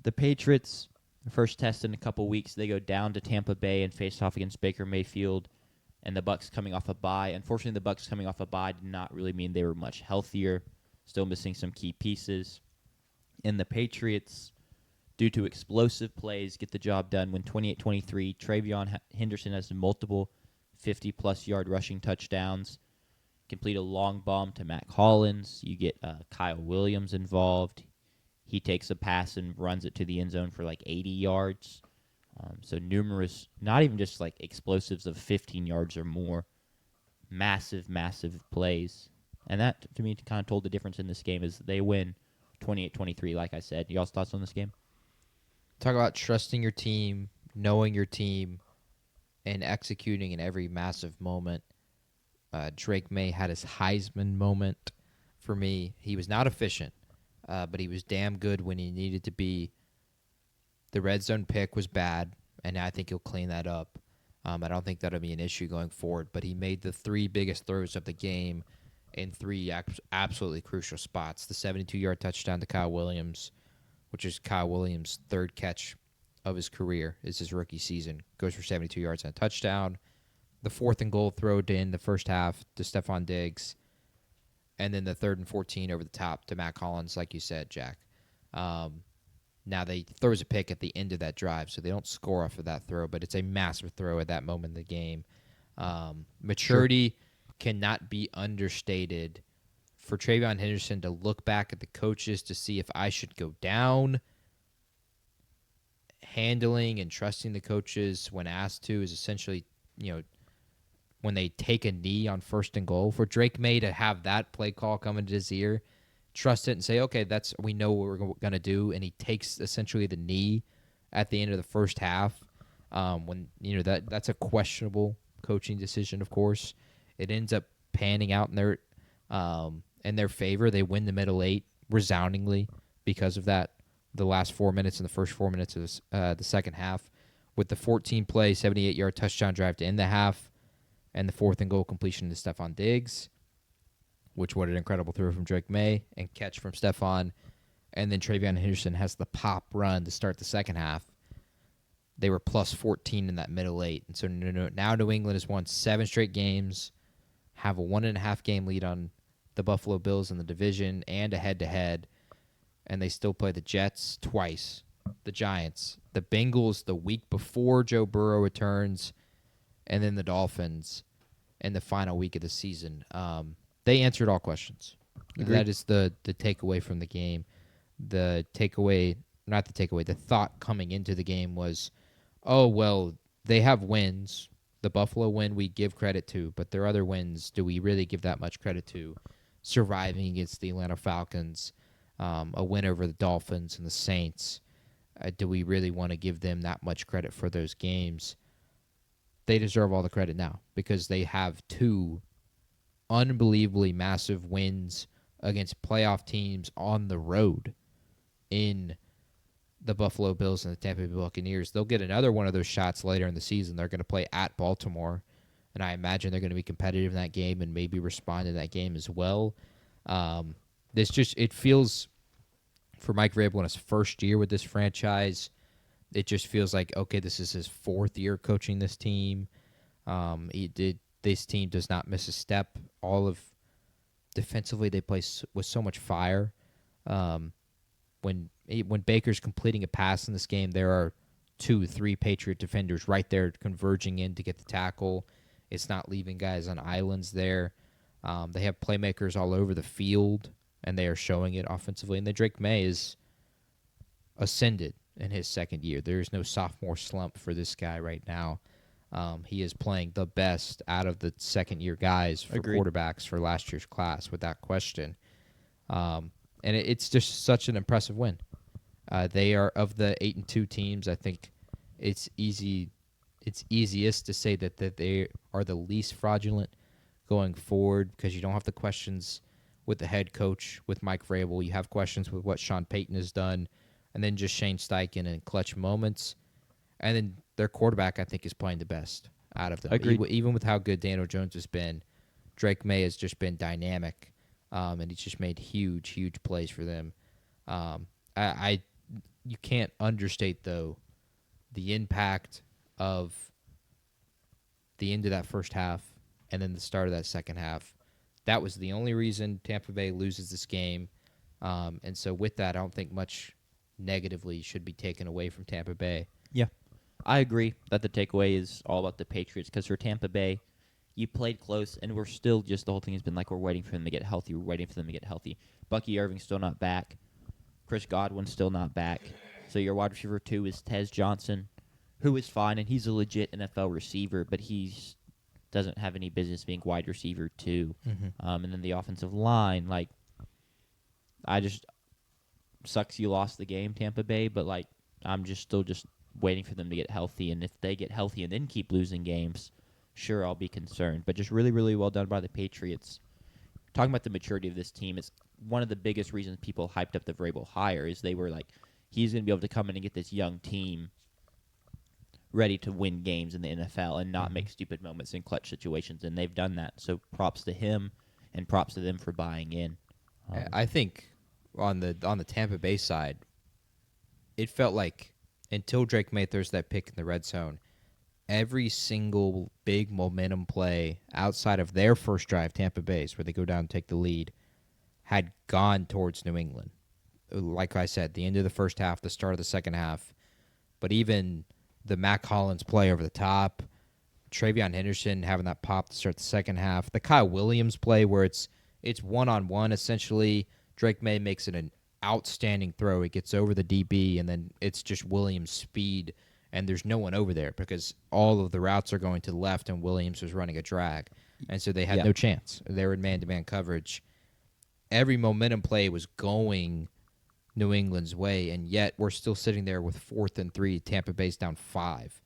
The Patriots, first test in a couple weeks, they go down to Tampa Bay and face off against Baker Mayfield and the Bucks coming off a bye. Unfortunately, the Bucks coming off a bye did not really mean they were much healthier, still missing some key pieces. And the Patriots, due to explosive plays, get the job done. When 28-23, Travion Henderson has multiple 50-plus yard rushing touchdowns. Complete a long bomb to Mac Hollins. You get Kyle Williams involved. He takes a pass and runs it to the end zone for like 80 yards. So numerous, not even just like explosives of 15 yards or more, massive, massive plays. And that, to me, kind of told the difference in this game is they win 28-23, like I said. Y'all's thoughts on this game? Talk about trusting your team, knowing your team, and executing in every massive moment. Drake May had his Heisman moment for me. He was not efficient, but he was damn good when he needed to be. The red zone pick was bad, and I think he'll clean that up. I don't think that'll be an issue going forward, but he made the three biggest throws of the game in three absolutely crucial spots. The 72-yard touchdown to Kyle Williams, which is Kyle Williams' third catch of his career, is his rookie season. Goes for 72 yards and a touchdown. The 4th and goal throw in the first half to Stephon Diggs. And then the 3rd and 14 over the top to Matt Collins, like you said, Jack. Now they throws a pick at the end of that drive, so they don't score off of that throw, but it's a massive throw at that moment in the game. Maturity cannot be understated. For Travion Henderson to look back at the coaches to see if I should go down, handling and trusting the coaches when asked to is essentially, when they take a knee on 1st and goal. For Drake May to have that play call come into his ear, trust it and say, okay, we know what we're going to do, and he takes essentially the knee at the end of the first half. That's a questionable coaching decision, of course. It ends up panning out in their favor. They win the middle 8 resoundingly because of that. The last 4 minutes and the first 4 minutes of the second half, with the 14-play, 78-yard touchdown drive to end the half, and the 4th and goal completion to Stephon Diggs, which what an incredible throw from Drake May and catch from Stephon. And then Travion Henderson has the pop run to start the second half. They were plus 14 in that middle 8. And so now New England has won 7 straight games, have a 1.5 game lead on the Buffalo Bills in the division and a head-to-head, and they still play the Jets twice, the Giants, the Bengals the week before Joe Burrow returns, and then the Dolphins in the final week of the season. They answered all questions. Agreed. That is the takeaway from the game. The thought coming into the game was, oh, well, they have wins. The Buffalo win we give credit to, but their other wins, do we really give that much credit to? Surviving against the Atlanta Falcons, a win over the Dolphins and the Saints. Do we really want to give them that much credit for those games? They deserve all the credit now because they have 2 unbelievably massive wins against playoff teams on the road in the Buffalo Bills and the Tampa Bay Buccaneers. They'll get another one of those shots later in the season. They're going to play at Baltimore, and I imagine they're going to be competitive in that game and maybe respond in that game as well. It feels, for Mike Vrabel in his first year with this franchise, it just feels like, okay, this is his 4th year coaching this team. This team does not miss a step. Defensively, they play with so much fire. When Baker's completing a pass in this game, there are 2-3 Patriot defenders right there converging in to get the tackle. It's not leaving guys on islands there. They have playmakers all over the field, and they are showing it offensively. And then Drake May is ascended in his 2nd year. There is no sophomore slump for this guy right now. He is playing the best out of the 2nd-year guys for Agreed. quarterbacks for last year's class, without question. And it's just such an impressive win. They are, of the 8-2 teams, I think it's easiest to say that they are the least fraudulent going forward because you don't have the questions with the head coach, with Mike Vrabel. You have questions with what Sean Payton has done, and then just Shane Steichen in clutch moments. And then their quarterback, I think, is playing the best out of them. Agreed. Even with how good Daniel Jones has been, Drake May has just been dynamic, and he's just made huge, huge plays for them. you can't understate, though, the impact of the end of that first half and then the start of that second half. That was the only reason Tampa Bay loses this game. And so with that, I don't think much negatively should be taken away from Tampa Bay. Yeah. I agree that the takeaway is all about the Patriots because for Tampa Bay, you played close, and we're still just the whole thing has been like we're waiting for them to get healthy. We're waiting for them to get healthy. Bucky Irving's still not back. Chris Godwin's still not back. So your wide receiver 2 is Tez Johnson, who is fine, and he's a legit NFL receiver, but he's doesn't have any business being wide receiver 2. And then the offensive line, like, I just sucks you lost the game, Tampa Bay, but like I'm just still just waiting for them to get healthy, and if they get healthy and then keep losing games, sure, I'll be concerned. But just really, really well done by the Patriots. Talking about the maturity of this team, it's one of the biggest reasons people hyped up the Vrabel hire is they were like, he's going to be able to come in and get this young team ready to win games in the NFL and not make stupid moments in clutch situations, and they've done that. So props to him and props to them for buying in. I think on the Tampa Bay side, it felt like until Drake May throws that pick in the red zone, every single big momentum play outside of their first drive, Tampa Bay's, where they go down and take the lead, had gone towards New England. Like I said, the end of the first half, the start of the second half, but even the Mac Hollins play over the top, Travion Henderson having that pop to start the second half, the Kyle Williams play where it's one-on-one essentially. Drake May makes it an outstanding throw. It gets over the DB, and then it's just Williams' speed, and there's no one over there because all of the routes are going to the left, and Williams was running a drag. And so they had no chance. They were in man-to-man coverage. Every momentum play was going New England's way, and yet we're still sitting there with 4th and 3. Tampa Bay's down 5.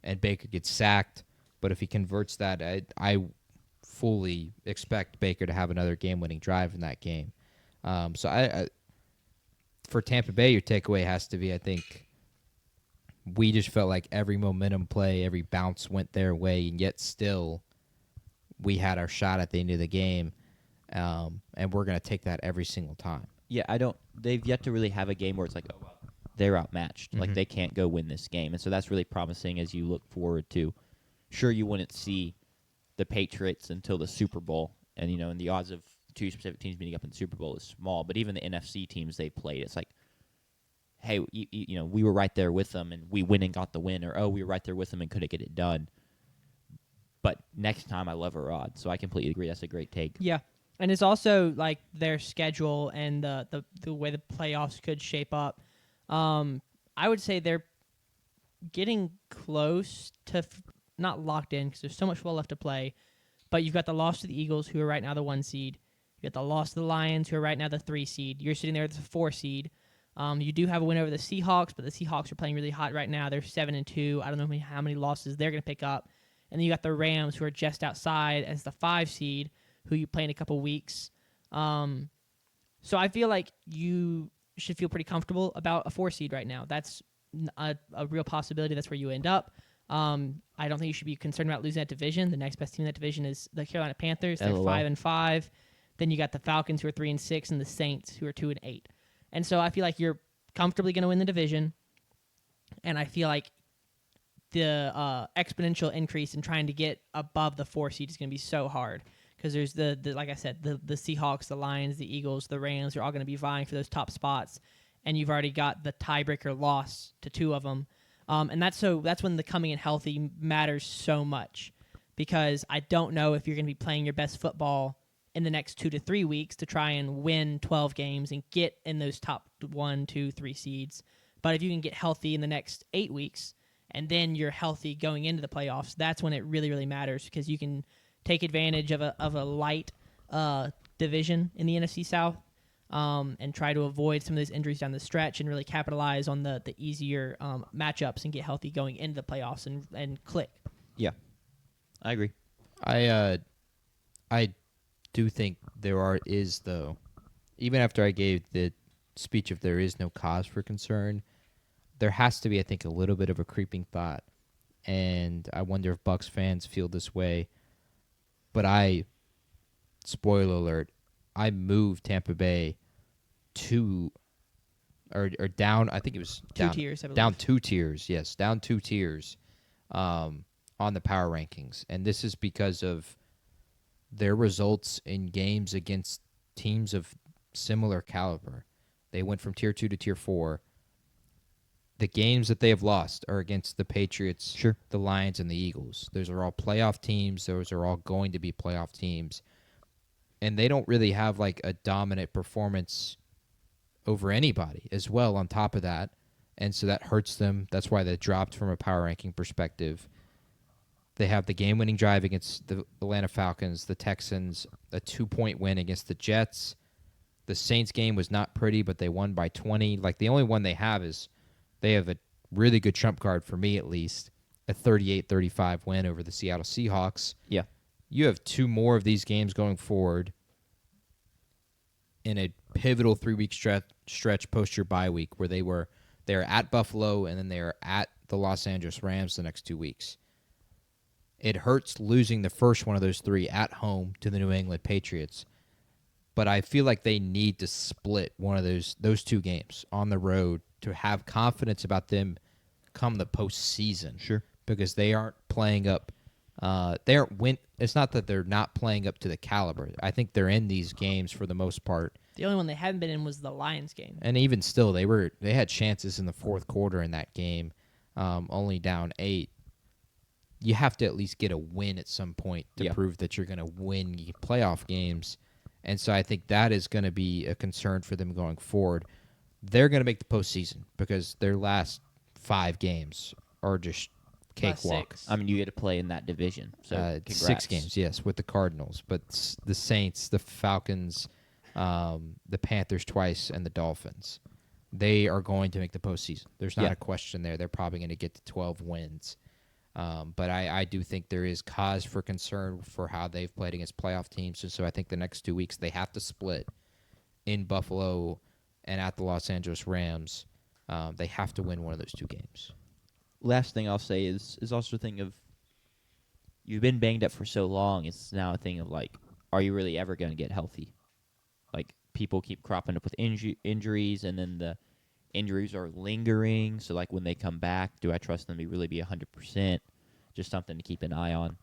And Baker gets sacked, but if he converts that, I fully expect Baker to have another game-winning drive in that game. So I for Tampa Bay, your takeaway has to be, I think, we just felt like every momentum play, every bounce went their way, and yet still we had our shot at the end of the game, and we're going to take that every single time. Yeah, they've yet to really have a game where it's like, oh, well, they're outmatched. Like, they can't go win this game. And so that's really promising as you look forward to. Sure, you wouldn't see the Patriots until the Super Bowl. And, and the odds of two specific teams meeting up in the Super Bowl is small. But even the NFC teams they played, it's like, hey, we were right there with them, and we went and got the win. Or, oh, we were right there with them and couldn't get it done. But next time, I love our odds. So I completely agree. That's a great take. Yeah. And it's also like their schedule and the way the playoffs could shape up. I would say they're getting close to not locked in because there's so much well left to play. But you've got the loss to the Eagles, who are right now the 1 seed. You got the loss to the Lions, who are right now the 3 seed. You're sitting there as the 4 seed. You do have a win over the Seahawks, but the Seahawks are playing really hot right now. They're 7-2. I don't know how many losses they're going to pick up. And then you got the Rams, who are just outside as the 5 seed, who you play in a couple weeks. So I feel like you should feel pretty comfortable about a 4 seed right now. That's a real possibility. That's where you end up. I don't think you should be concerned about losing that division. The next best team in that division is the Carolina Panthers. They're 5-5. Then you got the Falcons, who are 3-6, and the Saints, who are 2-8. And so I feel like you're comfortably going to win the division. And I feel like the exponential increase in trying to get above the 4 seed is going to be so hard. Because there's the like I said, the Seahawks, the Lions, the Eagles, the Rams are all going to be vying for those top spots, and you've already got the tiebreaker loss to 2 of them, and that's when the coming in healthy matters so much, because I don't know if you're going to be playing your best football in the next 2 to 3 weeks to try and win 12 games and get in those top 1, 2, 3 seeds, but if you can get healthy in the next 8 weeks, and then you're healthy going into the playoffs, that's when it really, really matters, because you can take advantage of a light division in the NFC South, and try to avoid some of those injuries down the stretch and really capitalize on the easier matchups and get healthy going into the playoffs and click. Yeah, I agree. I do think is though, even after I gave the speech of there is no cause for concern, there has to be, I think, a little bit of a creeping thought, and I wonder if Bucs fans feel this way. But spoiler alert, I moved Tampa Bay to or down. I think it was Two down tiers, I believe. down 2 tiers. Yes, down 2 tiers on the power rankings, and this is because of their results in games against teams of similar caliber. They went from tier 2 to tier 4. The games that they have lost are against the Patriots, Sure. the Lions, and the Eagles. Those are all playoff teams. Those are all going to be playoff teams. And they don't really have like a dominant performance over anybody as well on top of that. And so that hurts them. That's why they dropped from a power ranking perspective. They have the game-winning drive against the Atlanta Falcons, the Texans, a 2-point win against the Jets. The Saints game was not pretty, but they won by 20. Like, the only one they have is they have a really good trump card, for me at least, a 38-35 win over the Seattle Seahawks. Yeah. You have 2 more of these games going forward in a pivotal 3-week stretch post your bye week where they're at Buffalo and then they're at the Los Angeles Rams the next 2 weeks. It hurts losing the first one of those 3 at home to the New England Patriots, but I feel like they need to split one of those 2 games on the road to have confidence about them come the postseason. Sure. Because they aren't playing up. It's not that they're not playing up to the caliber. I think they're in these games for the most part. The only one they haven't been in was the Lions game. And even still, they had chances in the fourth quarter in that game, only down 8. You have to at least get a win at some point to prove that you're going to win playoff games. And so I think that is going to be a concern for them going forward. They're going to make the postseason because their last 5 games are just cakewalk. Last 6. I mean, you get to play in that division. So congrats. 6 games, yes, with the Cardinals. But the Saints, the Falcons, the Panthers twice, and the Dolphins, they are going to make the postseason. There's not a question there. They're probably going to get to 12 wins. But I do think there is cause for concern for how they've played against playoff teams. And so I think the next 2 weeks they have to split in Buffalo and at the Los Angeles Rams. They have to win one of those 2 games. Last thing I'll say is also a thing of you've been banged up for so long. It's now a thing of like, are you really ever going to get healthy? Like, people keep cropping up with injuries, and then the injuries are lingering. So, like, when they come back, do I trust them to really be 100%? Just something to keep an eye on.